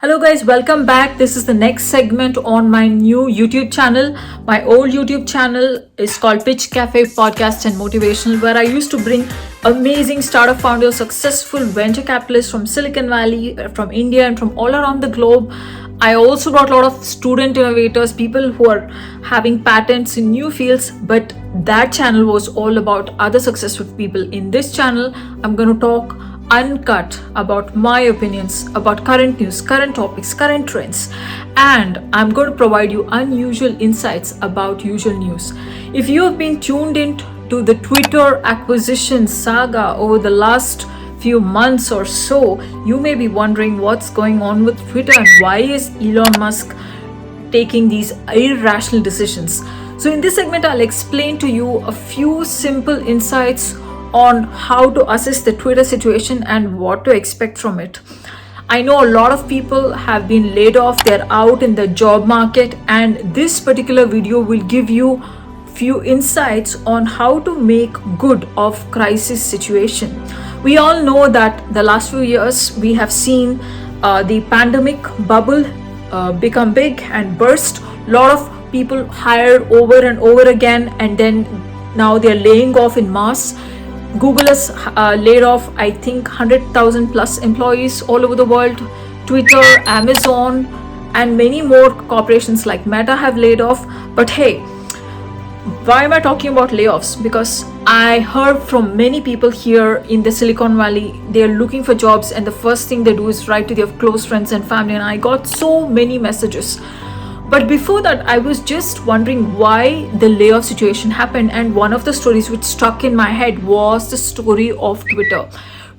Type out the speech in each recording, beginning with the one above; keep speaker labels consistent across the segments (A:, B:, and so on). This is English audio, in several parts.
A: Hello guys, welcome back. This is the next segment on my new YouTube channel. My old YouTube channel is called Pitch Cafe Podcast and Motivational, where I used to bring amazing startup founders, successful venture capitalists from Silicon Valley, from India and from all around the globe. I also brought a lot of student innovators, people who are having patents in new fields, but that channel was all about other successful people. In this channel, I'm going to talk uncut about my opinions about current news, current topics, current trends, and I'm going to provide you unusual insights about usual news. If you have been tuned in to the Twitter acquisition saga over the last few months or so, you may be wondering what's going on with Twitter and why is Elon Musk taking these irrational decisions. So in this segment, I'll explain to you a few simple insights on how to assess the Twitter situation and what to expect from it. I know a lot of people have been laid off, they're out in the job market, and this particular video will give you few insights on how to make good of crisis situation. We all know that the last few years we have seen the pandemic bubble become big and burst. A lot of people hired over and over again, and then now they're laying off in mass. Google has laid off, I think, 100,000 plus employees all over the world. Twitter, Amazon, and many more corporations like Meta have laid off. But hey, why am I talking about layoffs? Because I heard from many people here in the Silicon Valley, they're looking for jobs, and the first thing they do is write to their close friends and family. And I got so many messages. But before that, I was just wondering why the layoff situation happened, and one of the stories which stuck in my head was the story of Twitter.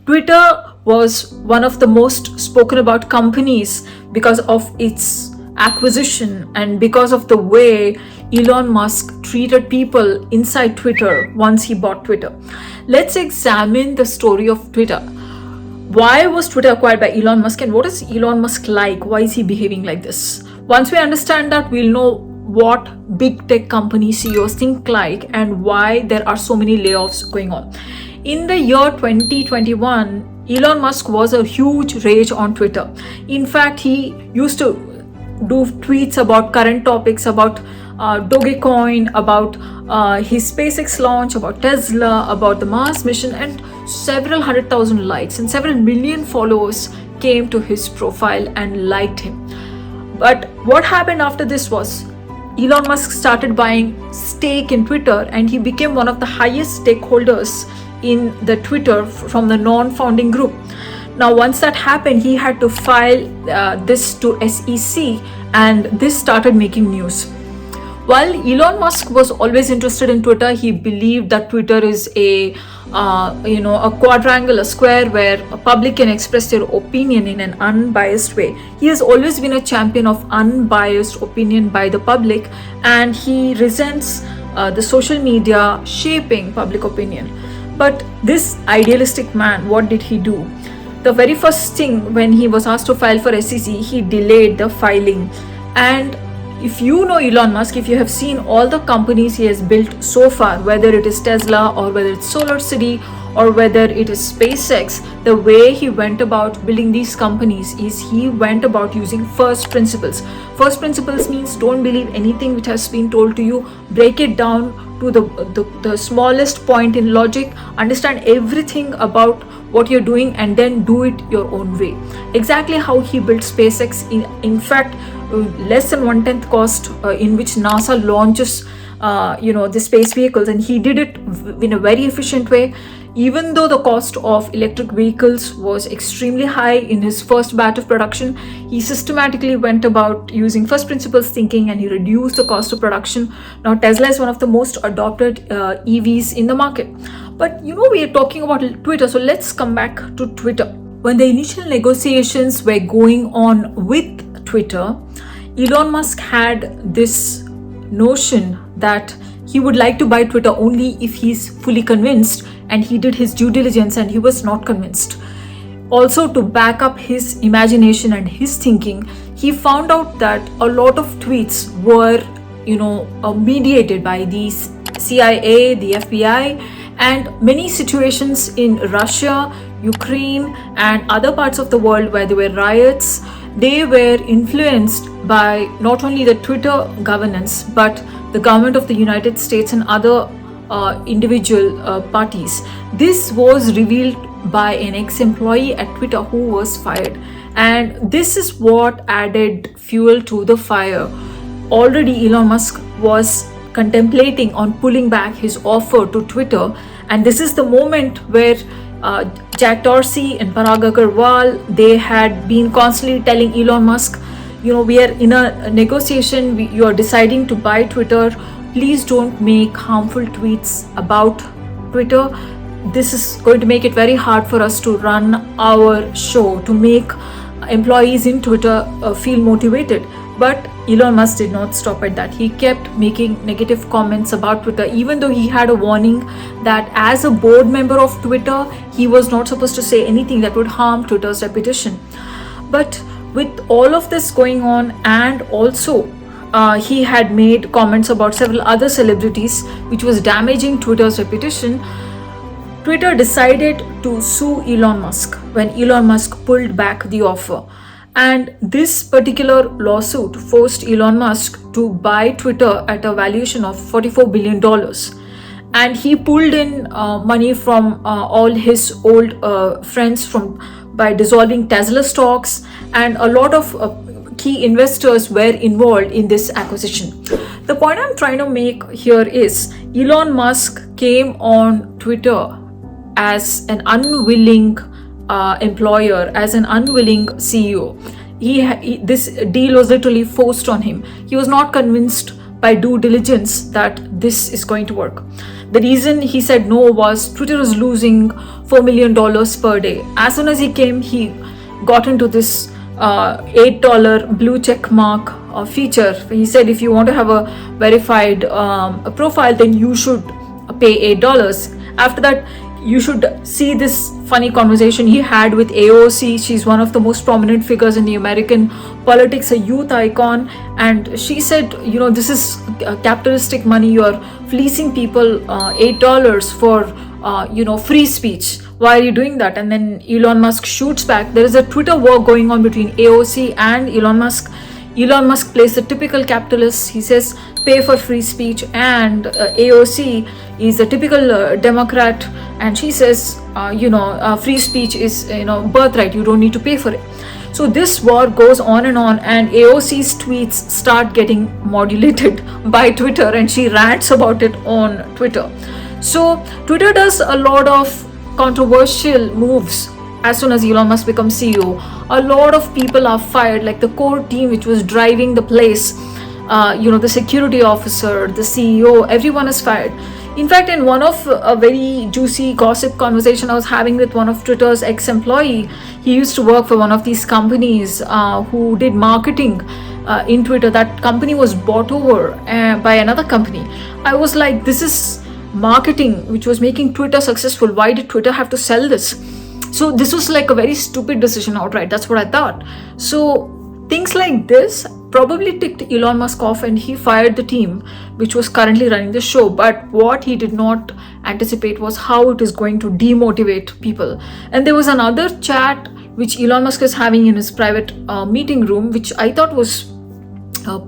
A: Twitter was one of the most spoken about companies because of its acquisition and because of the way Elon Musk treated people inside Twitter once he bought Twitter. Let's examine the story of Twitter. Why was Twitter acquired by Elon Musk, and what is Elon Musk like? Why is he behaving like this? Once we understand that, we'll know what big tech company CEOs think like and why there are so many layoffs going on. In the year 2021, Elon Musk was a huge rage on Twitter. In fact, he used to do tweets about current topics, about Dogecoin, about his SpaceX launch, about Tesla, about the Mars mission, and several 100,000 likes and several million followers came to his profile and liked him. But what happened after this was Elon Musk started buying stake in Twitter, and he became one of the highest stakeholders in the Twitter from the non-founding group. Now, once that happened, he had to file this to SEC, and this started making news. While Elon Musk was always interested in Twitter, he believed that Twitter is a quadrangle, a square where a public can express their opinion in an unbiased way. He has always been a champion of unbiased opinion by the public, and he resents the social media shaping public opinion. But this idealistic man, what did he do? The very first thing, when he was asked to file for SEC, he delayed the filing. And if you know Elon Musk, if you have seen all the companies he has built so far, whether it is Tesla or whether it's SolarCity or whether it is SpaceX, the way he went about building these companies is he went about using first principles. First principles means don't believe anything which has been told to you, break it down to the smallest point in logic, understand everything about what you're doing, and then do it your own way. Exactly how he built SpaceX, in fact, less than 1/10 cost in which NASA launches the space vehicles, and he did it in a very efficient way. Even though the cost of electric vehicles was extremely high in his first batch of production, he systematically went about using first principles thinking, and he reduced the cost of production. Now Tesla is one of the most adopted EVs in the market. But we are talking about Twitter, so let's come back to Twitter. When the initial negotiations were going on with Twitter, Elon Musk had this notion that he would like to buy Twitter only if he's fully convinced, and he did his due diligence and he was not convinced. Also, to back up his imagination and his thinking, he found out that a lot of tweets were mediated by the CIA, the FBI, and many situations in Russia, Ukraine, and other parts of the world where there were riots they were influenced by not only the Twitter governance but the government of the United States and other individual parties. This was revealed by an ex-employee at Twitter who was fired, and this is what added fuel to the fire. Already Elon Musk was contemplating on pulling back his offer to Twitter, and this is the moment where Jack Dorsey and Parag Agarwal, they had been constantly telling Elon Musk, we are in a negotiation, you are deciding to buy Twitter, please don't make harmful tweets about Twitter. This is going to make it very hard for us to run our show, to make employees in Twitter feel motivated. But Elon Musk did not stop at that. He kept making negative comments about Twitter, even though he had a warning that as a board member of Twitter, he was not supposed to say anything that would harm Twitter's reputation. But with all of this going on, and also he had made comments about several other celebrities, which was damaging Twitter's reputation, Twitter decided to sue Elon Musk when Elon Musk pulled back the offer. And this particular lawsuit forced Elon Musk to buy Twitter at a valuation of $44 billion. And he pulled in money from all his old friends by dissolving Tesla stocks, and a lot of key investors were involved in this acquisition. The point I'm trying to make here is Elon Musk came on Twitter as an unwilling employer, as an unwilling CEO. This deal was literally forced on him. He was not convinced by due diligence that this is going to work. The reason he said no was Twitter is losing $4 million per day. As soon as he came, he got into this $8 blue check mark feature. He said if you want to have a verified profile, then you should pay $8. After that, you should see this funny conversation he had with AOC. She's one of the most prominent figures in the American politics, a youth icon, and she said, this is capitalistic money, you're fleecing people $8 for free speech. Why are you doing that? And then Elon Musk shoots back. There is a Twitter war going on between AOC and Elon Musk. Elon Musk plays the typical capitalist. He says pay for free speech, and AOC is a typical Democrat, and she says free speech is birthright, you don't need to pay for it. So this war goes on, and AOC's tweets start getting modulated by Twitter, and she rants about it on Twitter. So Twitter does a lot of controversial moves. As soon as Elon Musk becomes CEO, a lot of people are fired, like the core team which was driving the place, the security officer, the CEO, everyone is fired. In fact, in one of a very juicy gossip conversation I was having with one of Twitter's ex-employee, he used to work for one of these companies who did marketing in Twitter. That company was bought over by another company. I was like, this is marketing which was making Twitter successful. Why did Twitter have to sell this? So this was like a very stupid decision outright. That's what I thought. So things like this probably ticked Elon Musk off, and he fired the team which was currently running the show. But what he did not anticipate was how it is going to demotivate people. And there was another chat which Elon Musk is having in his private meeting room, which I thought was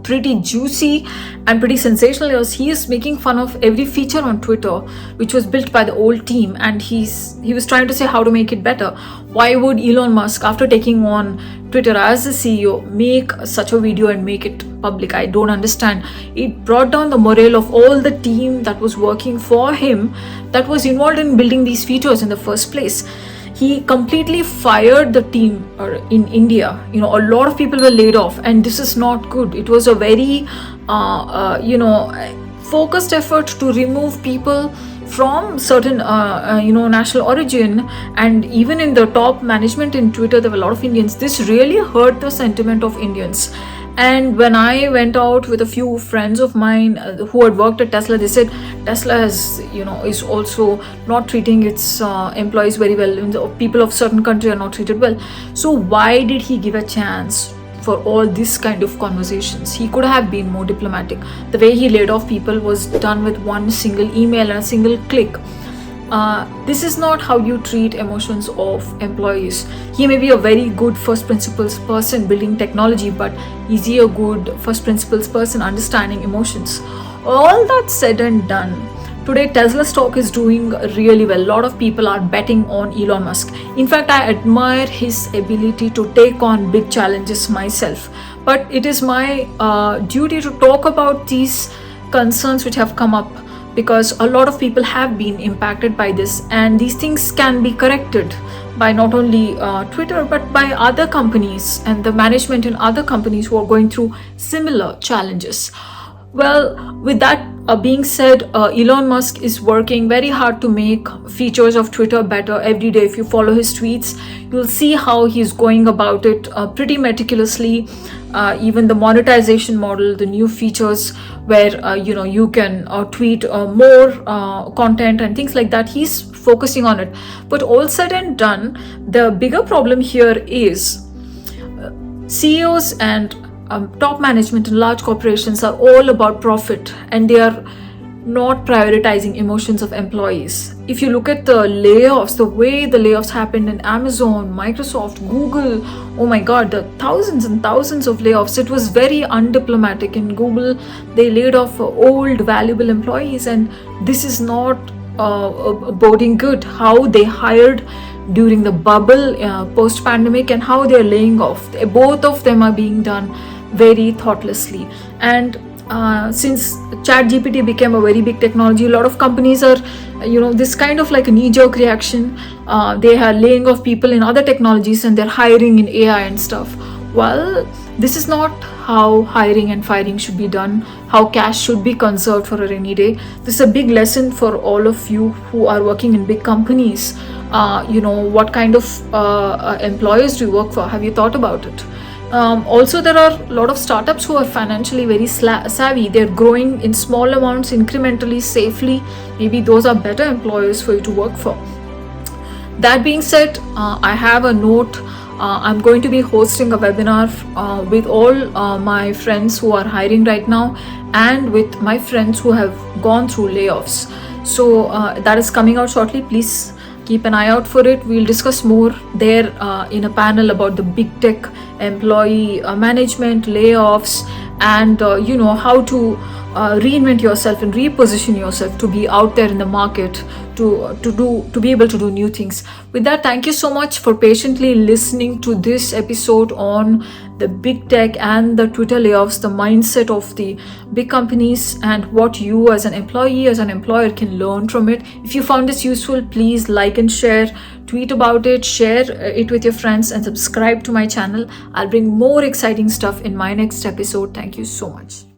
A: pretty juicy and pretty sensational. He is making fun of every feature on Twitter which was built by the old team, and he was trying to say how to make it better. Why would Elon Musk, after taking on Twitter as the CEO, make such a video and make it public? I don't understand. It brought down the morale of all the team that was working for him, that was involved in building these features in the first place. He completely fired the team in India. A lot of people were laid off, and this is not good. It was a very focused effort to remove people from certain national origin, and even in the top management in Twitter there were a lot of Indians. This really hurt the sentiment of Indians. And when I went out with a few friends of mine who had worked at Tesla, they said Tesla is also not treating its employees very well. People of certain country are not treated well. So why did he give a chance for all this kind of conversations? He could have been more diplomatic. The way he laid off people was done with one single email and a single click. this is not how you treat emotions of employees. He may be a very good first principles person building technology, but is he a good first principles person understanding emotions? All that said and done, today Tesla stock is doing really well. A lot of people are betting on Elon Musk. In fact, I admire his ability to take on big challenges myself. But it is my duty to talk about these concerns which have come up, because a lot of people have been impacted by this, and these things can be corrected by not only Twitter but by other companies and the management in other companies who are going through similar challenges. Well, with that being said, Elon Musk is working very hard to make features of Twitter better every day. If you follow his tweets, you'll see how he's going about it pretty meticulously. Even the monetization model, the new features where you can tweet more content and things like that, he's focusing on it. But all said and done, the bigger problem here is CEOs and top management in large corporations are all about profit, and they are not prioritizing emotions of employees. If you look at the layoffs, the way the layoffs happened in Amazon, Microsoft, Google, oh my god, the thousands and thousands of layoffs, it was very undiplomatic. In Google, they laid off old valuable employees, and this is not boding good. How they hired during the bubble post-pandemic and how they're laying off, both of them are being done very thoughtlessly. And since ChatGPT became a very big technology, a lot of companies are this kind of like a knee-jerk reaction. They are laying off people in other technologies and they're hiring in AI and stuff. Well, this is not how hiring and firing should be done, how cash should be conserved for a rainy day. This is a big lesson for all of you who are working in big companies. What kind of employers do you work for? Have you thought about it? Also, there are a lot of startups who are financially very savvy. They're growing in small amounts, incrementally, safely. Maybe those are better employers for you to work for. That being said, I have a note. I'm going to be hosting a webinar with all my friends who are hiring right now, and with my friends who have gone through layoffs. So that is coming out shortly. Please keep an eye out for it. We'll discuss more there in a panel about the big tech employee management, layoffs, and how to reinvent yourself and reposition yourself to be out there in the market, to be able to do new things. With that, thank you so much for patiently listening to this episode on the big tech and the Twitter layoffs, the mindset of the big companies, and what you as an employee, as an employer can learn from it. If you found this useful, please like and share, tweet about it, share it with your friends, and subscribe to my channel. I'll bring more exciting stuff in my next episode. Thank you so much.